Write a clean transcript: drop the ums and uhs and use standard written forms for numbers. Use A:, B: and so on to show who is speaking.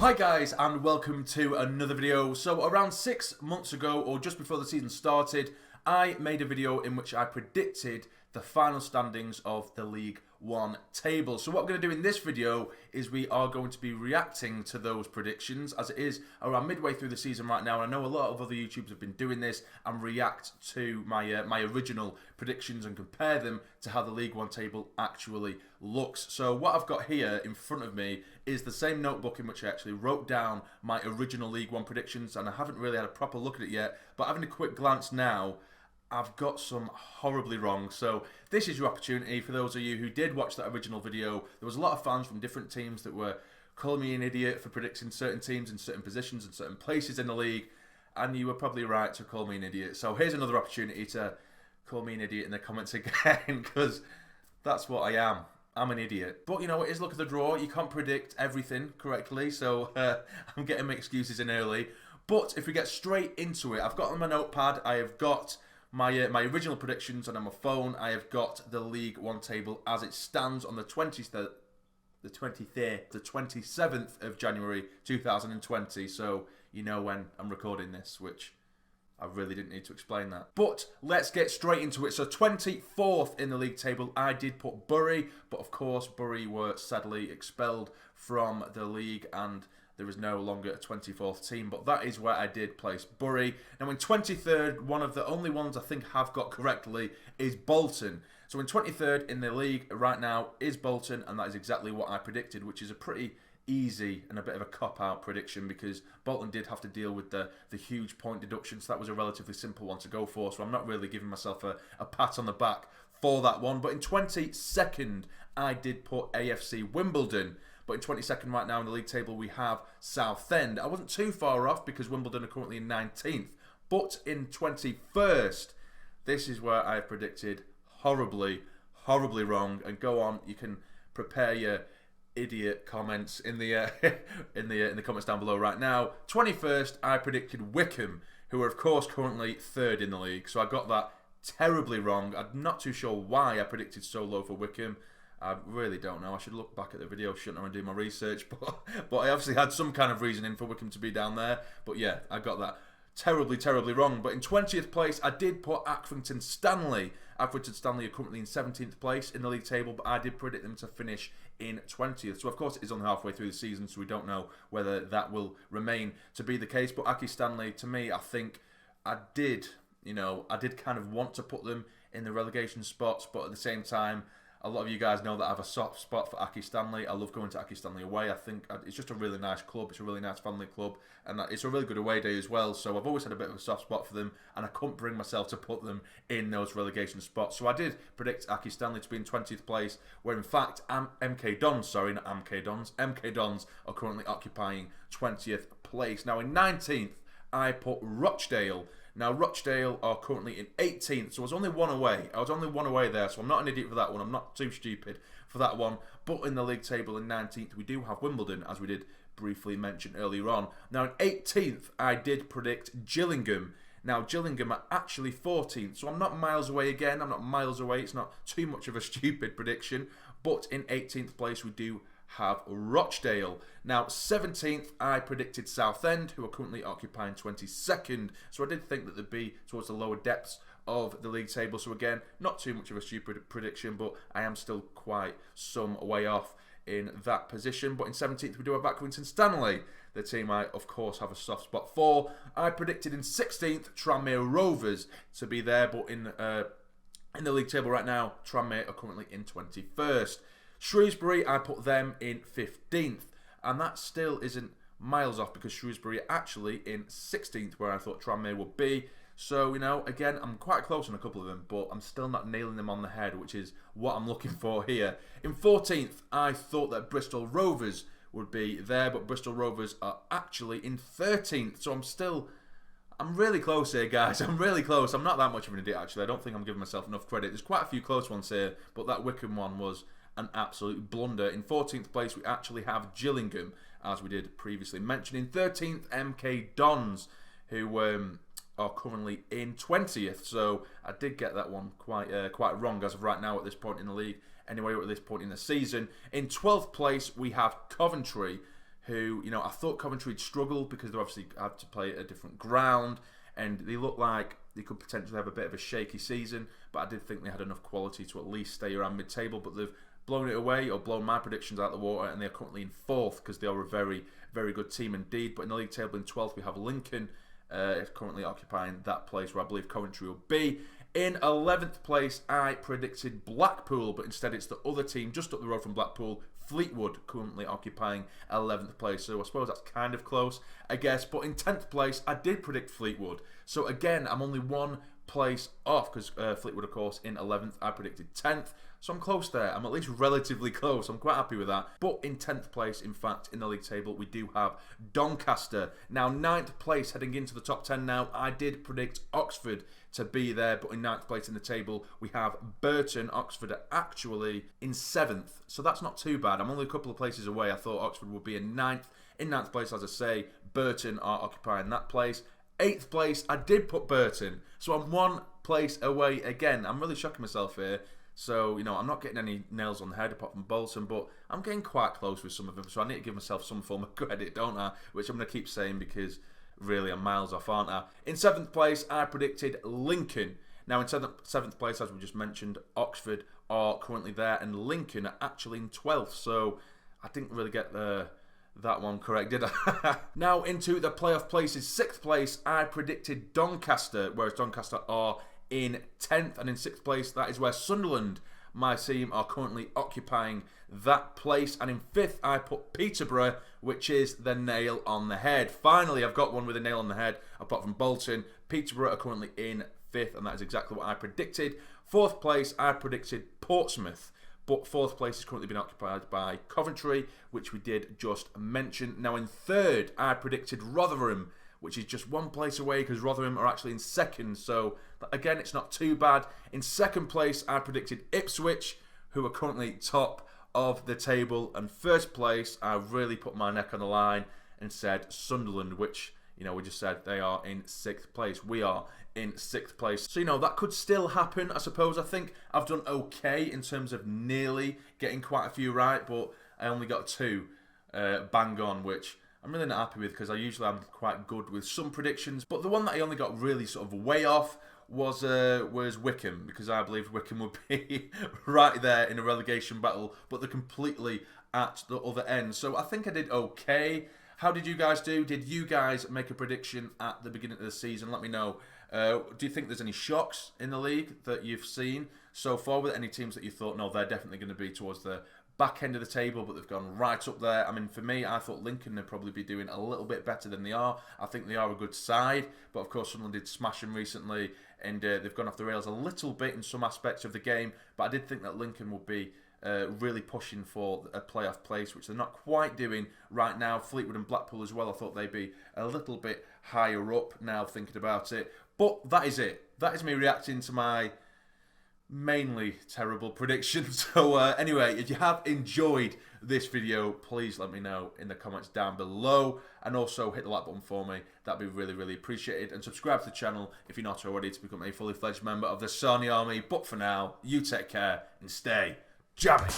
A: Hi guys, and welcome to another video. So around 6 months ago, or just before the season started, I made a video in which I predicted the final standings of the League One table. So what I'm going to do in this video is we are going to be reacting to those predictions, as it is around midway through the season right now. And I know a lot of other YouTubers have been doing this and react to my original predictions and compare them to how the League One table actually looks. So what I've got here in front of me is the same notebook in which I actually wrote down my original League One predictions, and I haven't really had a proper look at it yet, but having a quick glance now, I've got some horribly wrong. So this is your opportunity for those of you who did watch that original video. There was a lot of fans from different teams that were calling me an idiot for predicting certain teams in certain positions and certain places in the league, and you were probably right to call me an idiot. So here's another opportunity to call me an idiot in the comments again, because that's what I am. I'm an idiot. But you know, it is luck of the draw. You can't predict everything correctly, so I'm getting my excuses in early. But if we get straight into it, I've got on my notepad, I have got my original predictions, and on my phone I have got the League One table as it stands on the 27th of January 2020. So you know when I'm recording this, which I really didn't need to explain that. But let's get straight into it. So 24th in the league table, I did put Bury, but of course Bury were sadly expelled from the league and there is no longer a 24th team, but that is where I did place Bury. Now in 23rd, one of the only ones I think have got correctly is Bolton. So in 23rd in the league right now is Bolton, and that is exactly what I predicted, which is a pretty easy and a bit of a cop-out prediction because Bolton did have to deal with the huge point deduction, so that was a relatively simple one to go for, so I'm not really giving myself a pat on the back for that one. But in 22nd, I did put AFC Wimbledon. But in 22nd right now in the league table, we have Southend. I wasn't too far off because Wimbledon are currently in 19th. But in 21st, this is where I predicted horribly, horribly wrong. And go on, you can prepare your idiot comments in the in the comments down below right now. 21st, I predicted Wycombe, who are of course currently 3rd in the league. So I got that terribly wrong. I'm not too sure why I predicted so low for Wycombe. I really don't know. I should look back at the video, shouldn't I, and do my research. But I obviously had some kind of reasoning for Wycombe to be down there. But yeah, I got that terribly, terribly wrong. But in 20th place, I did put Accrington Stanley. Accrington Stanley are currently in 17th place in the league table, but I did predict them to finish in 20th. So of course it is only halfway through the season, so we don't know whether that will remain to be the case. But Accrington Stanley, to me, I think I did kind of want to put them in the relegation spots, but at the same time, a lot of you guys know that I have a soft spot for Accrington Stanley. I love going to Accrington Stanley away. I think it's just a really nice club. It's a really nice family club. And it's a really good away day as well. So I've always had a bit of a soft spot for them. And I couldn't bring myself to put them in those relegation spots. So I did predict Accrington Stanley to be in 20th place. Where in fact, MK Dons are currently occupying 20th place. Now in 19th, I put Rochdale. Now, Rochdale are currently in 18th, so I was only one away. There, so I'm not an idiot for that one. I'm not too stupid for that one. But in the league table in 19th, we do have Wimbledon, as we did briefly mention earlier on. Now, in 18th, I did predict Gillingham. Now, Gillingham are actually 14th, so I'm not miles away again. I'm not miles away. It's not too much of a stupid prediction. But in 18th place, we do have Rochdale. Now 17th, I predicted Southend, who are currently occupying 22nd, so I did think that they'd be towards the lower depths of the league table. So again, not too much of a stupid prediction, but I am still quite some way off in that position. But in 17th, we do have Accrington Stanley, the team I of course have a soft spot for. I predicted in 16th Tranmere Rovers to be there, but in the league table right now, Tranmere are currently in 21st. Shrewsbury, I put them in 15th, and that still isn't miles off because Shrewsbury are actually in 16th, where I thought Tranmere would be. So, you know, again, I'm quite close on a couple of them, but I'm still not nailing them on the head, which is what I'm looking for here. In 14th, I thought that Bristol Rovers would be there, but Bristol Rovers are actually in 13th, so I'm really close here, guys. I'm really close. I'm not that much of an idiot, actually. I don't think I'm giving myself enough credit. There's quite a few close ones here, but that Wycombe one was an absolute blunder. In 14th place, we actually have Gillingham, as we did previously mention. In 13th, MK Dons, who are currently in 20th. So I did get that one quite wrong as of right now at this point in the league. Anyway, at this point in the season. In 12th place, we have Coventry, who, you know, I thought Coventry would struggle because they obviously had to play at a different ground, and they look like they could potentially have a bit of a shaky season, but I did think they had enough quality to at least stay around mid-table, but they've blown it away, or blown my predictions out of the water, and they're currently in 4th because they are a very, very good team indeed. But in the league table in 12th, we have Lincoln currently occupying that place where I believe Coventry will be. In 11th place, I predicted Blackpool, but instead it's the other team just up the road from Blackpool, Fleetwood, currently occupying 11th place. So I suppose that's kind of close, I guess. But in 10th place, I did predict Fleetwood. So again, I'm only 1 place off because Fleetwood, of course, in 11th, I predicted 10th. So I'm close there. I'm at least relatively close. I'm quite happy with that. But in 10th place, in fact, in the league table, we do have Doncaster. Now, 9th place, heading into the top 10 now. I did predict Oxford to be there, but in 9th place in the table, we have Burton. Oxford are actually in 7th. So that's not too bad. I'm only a couple of places away. I thought Oxford would be in 9th. In 9th place, as I say, Burton are occupying that place. 8th place, I did put Burton. So I'm 1 place away again. I'm really shocking myself here. So, you know, I'm not getting any nails on the head apart from Bolton, but I'm getting quite close with some of them. So I need to give myself some form of credit, don't I? Which I'm going to keep saying because really I'm miles off, aren't I? In 7th place, I predicted Lincoln. Now, in 7th place, as we just mentioned, Oxford are currently there, and Lincoln are actually in 12th. So I didn't really get that one correct, did I? Now, into the playoff places. 6th place, I predicted Doncaster, whereas Doncaster are in 10th, and in 6th place, that is where Sunderland, my team, are currently occupying that place. And in 5th, I put Peterborough, which is the nail on the head. Finally, I've got one with a nail on the head, apart from Bolton. Peterborough are currently in 5th, and that is exactly what I predicted. 4th place, I predicted Portsmouth, but 4th place has currently been occupied by Coventry, which we did just mention. Now, in 3rd, I predicted Rotherham, which is just 1 place away because Rotherham are actually in 2nd. So, again, it's not too bad. In 2nd place, I predicted Ipswich, who are currently top of the table. And 1st place, I really put my neck on the line and said Sunderland, which, you know, we just said they are in 6th place. We are in 6th place. So, you know, that could still happen, I suppose. I think I've done okay in terms of nearly getting quite a few right, but I only got 2 bang on, which I'm really not happy with because I usually am quite good with some predictions. But the one that I only got really sort of way off was Wycombe, because I believed Wycombe would be right there in a relegation battle, but they're completely at the other end. So I think I did okay. How did you guys do? Did you guys make a prediction at the beginning of the season? Let me know. Do you think there's any shocks in the league that you've seen so far? With any teams that you thought, no, they're definitely going to be towards the back end of the table, but they've gone right up there? I mean, for me, I thought Lincoln would probably be doing a little bit better than they are. I think they are a good side, but of course Sunderland did smash them recently, and they've gone off the rails a little bit in some aspects of the game, but I did think that Lincoln would be really pushing for a playoff place, which they're not quite doing right now. Fleetwood and Blackpool as well, I thought they'd be a little bit higher up now thinking about it. But that is it. That is me reacting to my mainly terrible predictions. So anyway, if you have enjoyed this video, please let me know in the comments down below, and also hit the like button for me. That'd be really, really appreciated, and subscribe to the channel if you're not already to become a fully fledged member of the Sarny Army. But for now, you take care and stay jamming.